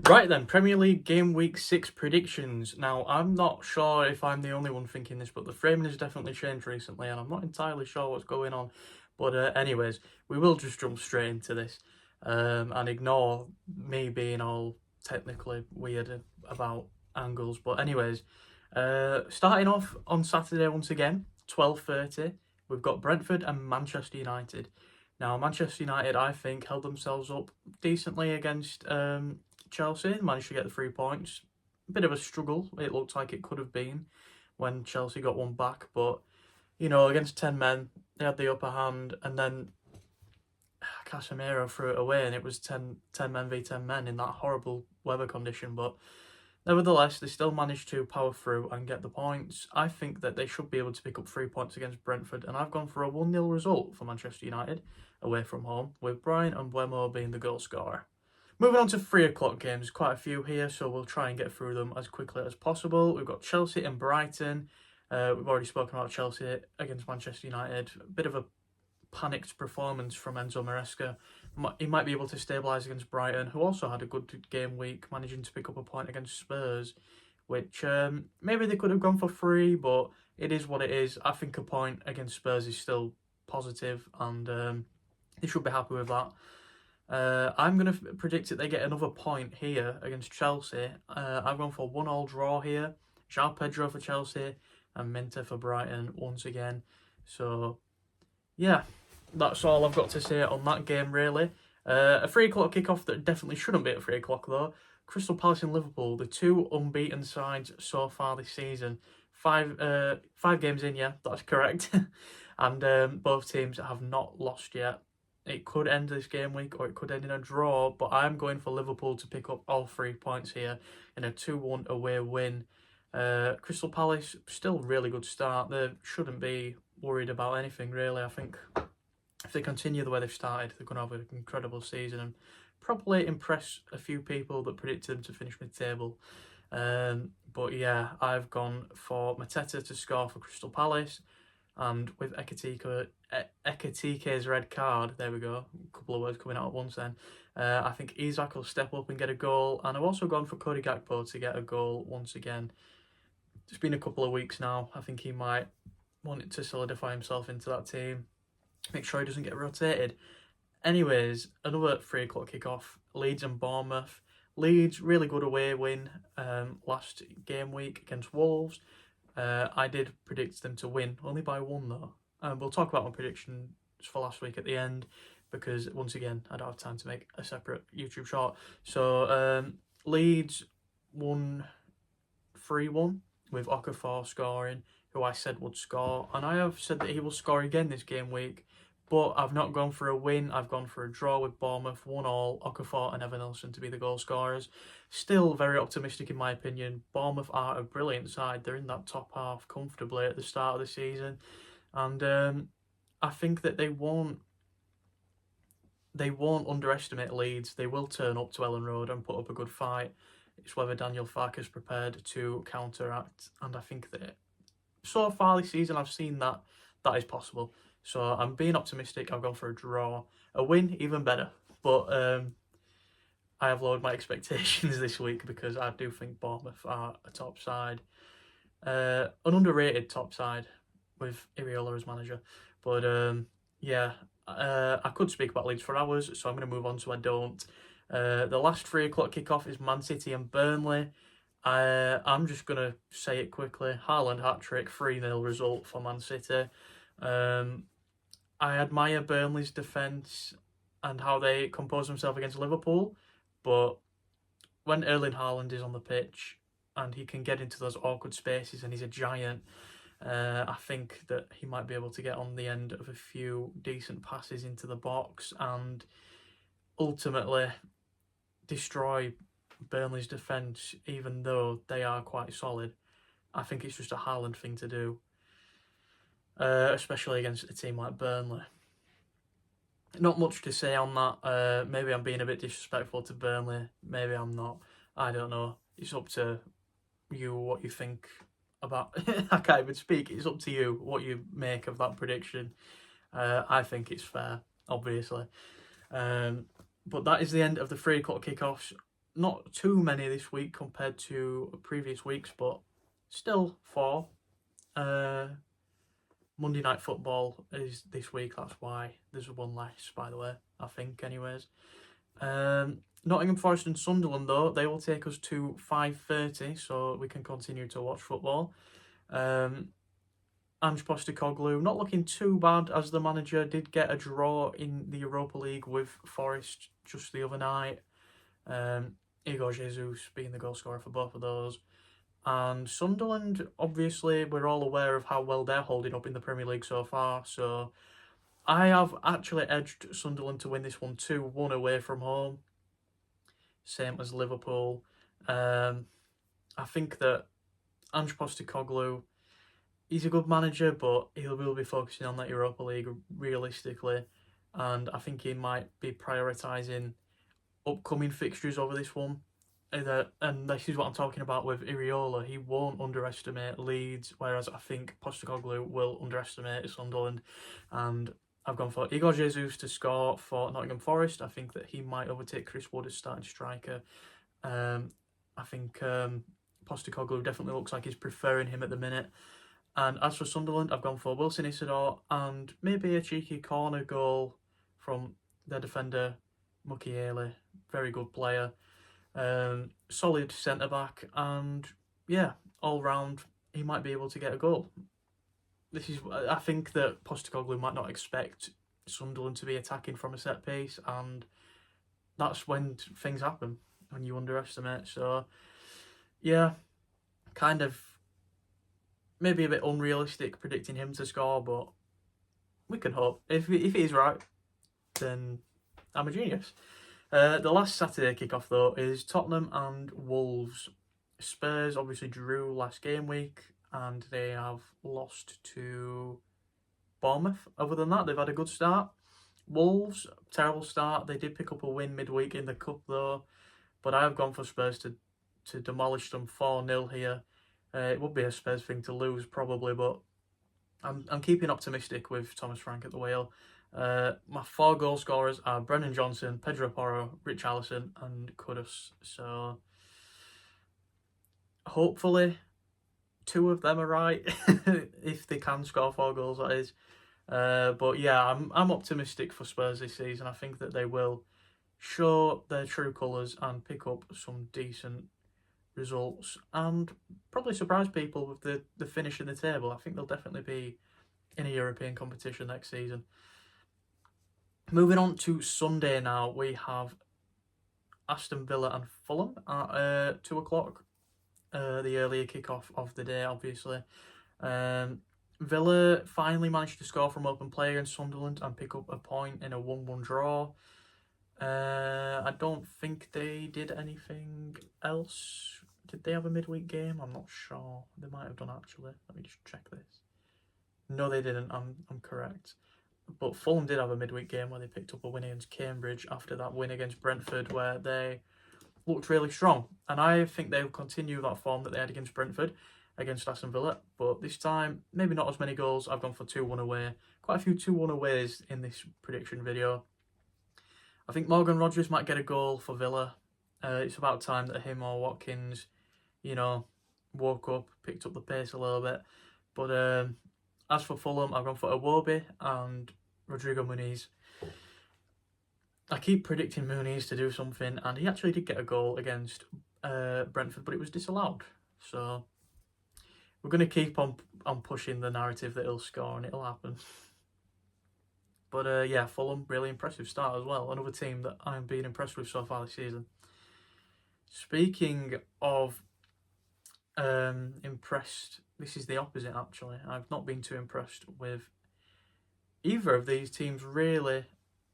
Right then, Premier League Game Week 6 predictions. Now, I'm not sure if I'm the only one thinking this, but the framing has definitely changed recently, and I'm not entirely sure what's going on. But anyways, we will just jump straight into this and ignore me being all technically weird about angles. But anyways, starting off on Saturday once again, 12:30, we've got Brentford and Manchester United. Now, Manchester United, I think, held themselves up decently against Chelsea, managed to get the 3 points. Bit of a struggle, it looked like it could have been when Chelsea got one back, but against 10 men, they had the upper hand, and then Casemiro threw it away, and it was 10 men v 10 men in that horrible weather condition. But nevertheless, they still managed to power through and get the points. I think that they should be able to pick up 3 points against Brentford, and I've gone for a 1-0 result for Manchester United away from home, with Brian and Mbeumo being the goal scorer. Moving on to 3 o'clock games, quite a few here, so we'll try and get through them as quickly as possible. We've got Chelsea and Brighton. We've already spoken about Chelsea against Manchester United. A bit of a panicked performance from Enzo Maresca. He might be able to stabilise against Brighton, who also had a good game week, managing to pick up a point against Spurs, which maybe they could have gone for 3, but it is what it is. I think a point against Spurs is still positive, and they should be happy with that. I'm going to predict that they get another point here against Chelsea. I've gone for 1-1 draw here. João Pedro for Chelsea and Minter for Brighton once again. So, yeah, that's all I've got to say on that game, really. A 3 o'clock kickoff that definitely shouldn't be at 3 o'clock, though. Crystal Palace and Liverpool, the 2 unbeaten sides so far this season. 5 games in, yeah, that's correct. And both teams have not lost yet. It could end this game week or it could end in a draw, but I'm going for Liverpool to pick up all 3 points here in a 2-1 away win. Crystal Palace, still really good start. They shouldn't be worried about anything, really. I think if they continue the way they've started, they're going to have an incredible season and probably impress a few people that predicted them to finish mid-table. But yeah, I've gone for Mateta to score for Crystal Palace. And with Ekitike's red card, there we go, a couple of words coming out at once then, I think Isak will step up and get a goal. And I've also gone for Cody Gakpo to get a goal once again. It's been a couple of weeks now. I think he might want it to solidify himself into that team, make sure he doesn't get rotated. Anyways, another 3 o'clock kickoff, Leeds and Bournemouth. Leeds, really good away win last game week against Wolves. I did predict them to win, only by 1 though. We'll talk about my predictions for last week at the end, because once again, I don't have time to make a separate YouTube short. So Leeds won 3-1 with Okafor scoring, who I said would score. And I have said that he will score again this game week, but I've not gone for a win. I've gone for a draw with Bournemouth, 1-1, Okafor and Evan Nelson to be the goal scorers. Still very optimistic in my opinion. Bournemouth are a brilliant side. They're in that top half comfortably at the start of the season. And I think that they won't underestimate Leeds. They will turn up to Ellen Road and put up a good fight. It's whether Daniel Farke's prepared to counteract. And I think that so far this season I've seen that is possible. So I'm being optimistic. I've gone for a draw. A win, even better. But I have lowered my expectations this week because I do think Bournemouth are a top side. An underrated top side with Iriola as manager. But yeah, I could speak about Leeds for hours, so I'm going to move on so I don't. The last 3 o'clock kickoff is Man City and Burnley. I'm just going to say it quickly. Haaland hat-trick, 3-0 result for Man City. I admire Burnley's defence and how they compose themselves against Liverpool, but when Erling Haaland is on the pitch and he can get into those awkward spaces and he's a giant, I think that he might be able to get on the end of a few decent passes into the box and ultimately destroy Burnley's defence, even though they are quite solid. I think it's just a Haaland thing to do. Especially against a team like Burnley. Not much to say on that. Maybe I'm being a bit disrespectful to Burnley. Maybe I'm not. I don't know. It's up to you what you think about... I can't even speak. It's up to you what you make of that prediction. I think it's fair, obviously. But that is the end of the 3 o'clock kickoffs. Not too many this week compared to previous weeks, but still 4. Monday Night Football is this week, that's why there's one less, by the way, I think, anyways. Nottingham Forest and Sunderland, though, they will take us to 5:30, so we can continue to watch football. Ange Postecoglou, not looking too bad as the manager, did get a draw in the Europa League with Forest just the other night. Igor Jesus being the goal scorer for both of those. And Sunderland, obviously, we're all aware of how well they're holding up in the Premier League so far. So I have actually edged Sunderland to win this one 2-1 away from home. Same as Liverpool. I think that Ange Postecoglou, he's a good manager, but he will be focusing on that Europa League realistically. And I think he might be prioritising upcoming fixtures over this one. And this is what I'm talking about with Iriola. He won't underestimate Leeds, whereas I think Postecoglou will underestimate Sunderland. And I've gone for Igor Jesus to score for Nottingham Forest. I think that he might overtake Chris Wood as starting striker. I think Postecoglou definitely looks like he's preferring him at the minute. And as for Sunderland, I've gone for Wilson Isidore and maybe a cheeky corner goal from their defender, Mukiele. Very good player. Solid centre-back, and yeah, all round he might be able to get a goal. I think that Postecoglou might not expect Sunderland to be attacking from a set piece, and that's when things happen, when you underestimate. So yeah, kind of maybe a bit unrealistic predicting him to score, but we can hope. If he's right, then I'm a genius. The last Saturday kickoff, though, is Tottenham and Wolves. Spurs obviously drew last game week, and they have lost to Bournemouth. Other than that, they've had a good start. Wolves, terrible start. They did pick up a win midweek in the cup, though, but I have gone for Spurs to demolish them 4-0 here. It would be a Spurs thing to lose, probably, but I'm keeping optimistic with Thomas Frank at the wheel. My 4 goal scorers are Brennan Johnson, Pedro Porro, Richarlison and Kudus. So hopefully 2 of them are right, if they can score 4 goals, that is. But yeah, I'm optimistic for Spurs this season. I think that they will show their true colours and pick up some decent results and probably surprise people with the finish in the table. I think they'll definitely be in a European competition next season. Moving on to Sunday now, we have Aston Villa and Fulham at 2 o'clock. The earlier kickoff of the day, obviously. Villa finally managed to score from open play against Sunderland and pick up a point in a 1-1 draw. I don't think they did anything else. Did they have a midweek game? I'm not sure. They might have done, actually. Let me just check this. No, they didn't. I'm correct. But Fulham did have a midweek game where they picked up a win against Cambridge after that win against Brentford, where they looked really strong. And I think they'll continue that form that they had against Brentford, against Aston Villa. But this time, maybe not as many goals. I've gone for 2-1 away. Quite a few 2-1 aways in this prediction video. I think Morgan Rogers might get a goal for Villa. It's about time that him or Watkins, woke up, picked up the pace a little bit. But as for Fulham, I've gone for Iwobi and Rodrigo Muniz. I keep predicting Muniz to do something, and he actually did get a goal against Brentford, but it was disallowed. So we're going to keep on pushing the narrative that he'll score and it'll happen. But yeah, Fulham, really impressive start as well. Another team that I'm being impressed with so far this season. Speaking of impressed, this is the opposite actually. I've not been too impressed with either of these teams really.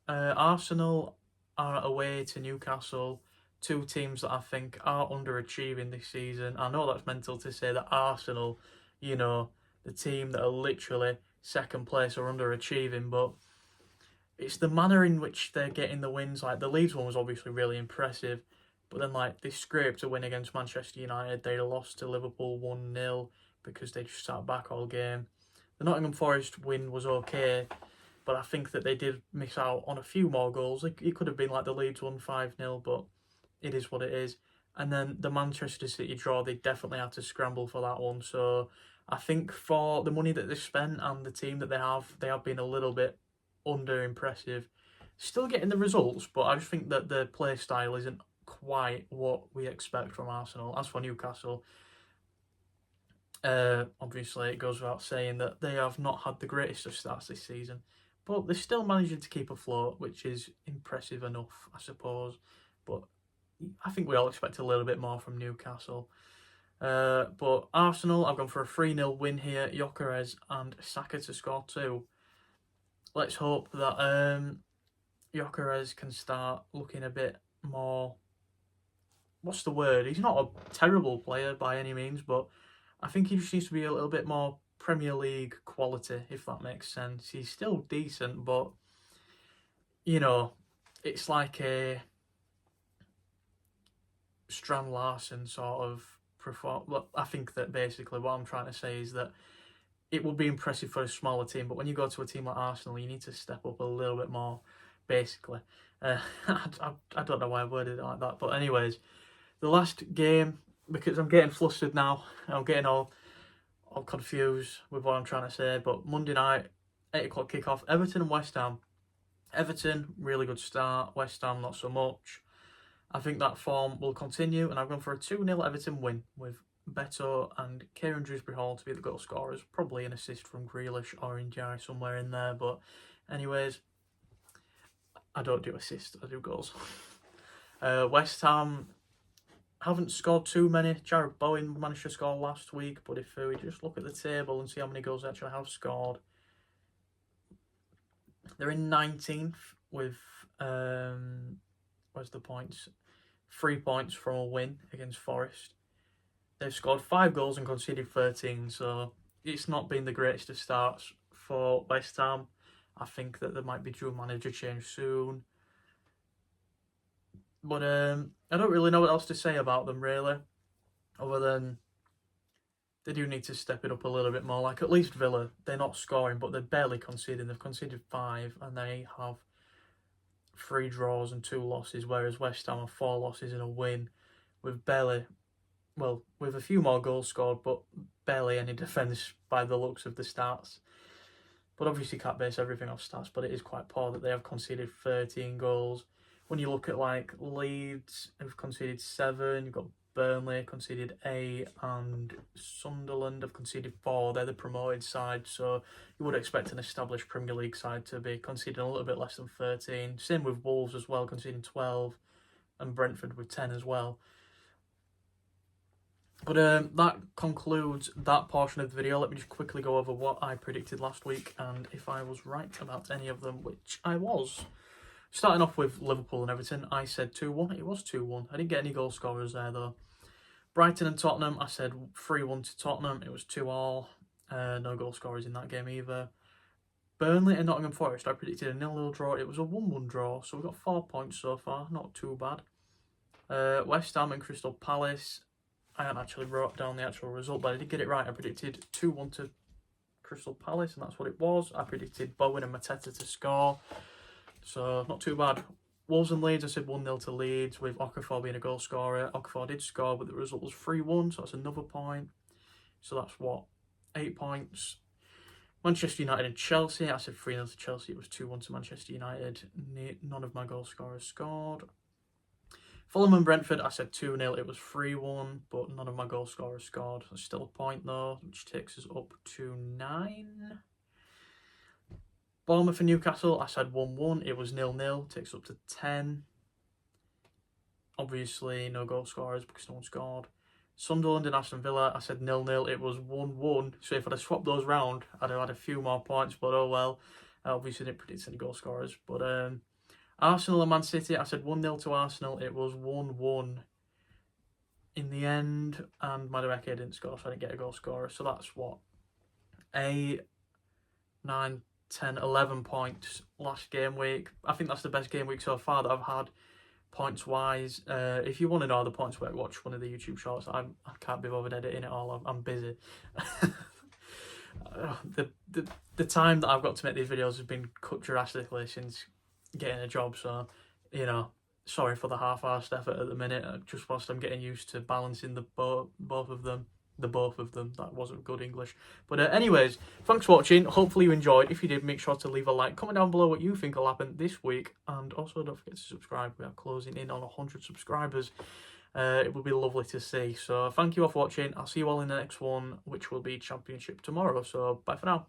Arsenal are away to Newcastle, 2 teams that I think are underachieving this season. I know that's mental to say that Arsenal, the team that are literally second place are underachieving, but it's the manner in which they're getting the wins. Like the Leeds one was obviously really impressive, but then they scraped a win against Manchester United. They lost to Liverpool 1-0 because they just sat back all game. The Nottingham Forest win was okay, but I think that they did miss out on a few more goals. It could have been like the Leeds one 5-0, but it is what it is. And then the Manchester City draw, they definitely had to scramble for that one. So I think for the money that they spent and the team that they have been a little bit under impressive. Still getting the results, but I just think that the play style isn't quite what we expect from Arsenal. As for Newcastle, obviously it goes without saying that they have not had the greatest of starts this season, but they're still managing to keep afloat, which is impressive enough, I suppose. But I think we all expect a little bit more from Newcastle. But Arsenal, I've gone for a 3-0 win here. Gyökeres and Saka to score 2. Let's hope that Gyökeres can start looking a bit more. What's the word? He's not a terrible player by any means, but I think he just needs to be a little bit more Premier League quality, if that makes sense. He's still decent, but you know, it's like a Strand Larsen sort of perform. Look, I think that basically what I'm trying to say is that it would be impressive for a smaller team, but when you go to a team like Arsenal, you need to step up a little bit more. Basically, I don't know why I worded it like that, but anyways, the last game, because I'm getting flustered now, I'm getting all confused with what I'm trying to say. But Monday night, 8 o'clock kickoff, Everton and West Ham. Everton, really good start. West Ham, not so much. I think that form will continue, and I've gone for a 2-0 Everton win with Beto and Kieran Dewsbury Hall to be the goal scorers. Probably an assist from Grealish or Ndiaye somewhere in there, but anyways, I don't do assists, I do goals. West Ham haven't scored too many. Jared Bowen managed to score last week, but if we just look at the table and see how many goals they actually have scored, they're in 19th with, where's the points? 3 points from a win against Forest. They've scored 5 goals and conceded 13, so it's not been the greatest of starts for West Ham. I think that there might be due a manager change soon. But I don't really know what else to say about them, really, other than they do need to step it up a little bit more. Like, at least Villa, they're not scoring, but they're barely conceding. They've conceded 5, and they have 3 draws and 2 losses, whereas West Ham have 4 losses and a win, with barely, well, with a few more goals scored, but barely any defence by the looks of the stats. But obviously can't base everything off stats, but it is quite poor that they have conceded 13 goals. When you look at like Leeds, have conceded 7, you've got Burnley conceded 8, and Sunderland have conceded 4. They're the promoted side, so you would expect an established Premier League side to be conceding a little bit less than 13. Same with Wolves as well, conceding 12, and Brentford with 10 as well. But that concludes that portion of the video. Let me just quickly go over what I predicted last week and if I was right about any of them, which I was. Starting off with Liverpool and Everton, I said 2-1. It was 2-1. I didn't get any goal scorers there though. Brighton and Tottenham, I said 3-1 to Tottenham. It was 2-2. No goal scorers in that game either. Burnley and Nottingham Forest, I predicted a 0-0 draw. It was a 1-1 draw, so we've got 4 points so far. Not too bad. West Ham and Crystal Palace, I hadn't actually wrote down the actual result, but I did get it right. I predicted 2-1 to Crystal Palace, and that's what it was. I predicted Bowen and Mateta to score, so not too bad. Wolves and Leeds, I said 1-0 to Leeds, with Okafor being a goal scorer. Okafor did score, but the result was 3-1, so that's another point. So that's what, 8 points. Manchester United and Chelsea, I said 3-0 to Chelsea. It was 2-1 to Manchester United. None of my goal scorers scored. Fulham and Brentford, I said 2-0. It was 3-1, but none of my goal scorers scored. That's still a point though, which takes us up to 9. Bournemouth and Newcastle, I said 1-1. It was 0-0. Takes up to 10. Obviously, no goal scorers because no one scored. Sunderland and Aston Villa, I said 0-0. It was 1-1. So if I'd have swapped those round, I'd have had a few more points. But oh well. I obviously didn't predict any goal scorers. But Arsenal and Man City, I said 1-0 to Arsenal. It was 1-1 in the end. And Madueke didn't score, so I didn't get a goal scorer. So that's what? 8, 9, 10, 11 points last game week. I think that's the best game week so far that I've had points wise. If you want to know the points where, watch one of the YouTube shorts. I can't be bothered editing it all. I'm busy. The time that I've got to make these videos has been cut drastically since getting a job, so you know Sorry for the half-assed effort at the minute, just whilst I'm getting used to balancing the both of them. That wasn't good English. But anyways, thanks for watching. Hopefully you enjoyed. If you did, make sure to leave a like. Comment down below what you think will happen this week. And also don't forget to subscribe. We are closing in on 100 subscribers. It would be lovely to see. So thank you all for watching. I'll see you all in the next one, which will be Championship tomorrow. So bye for now.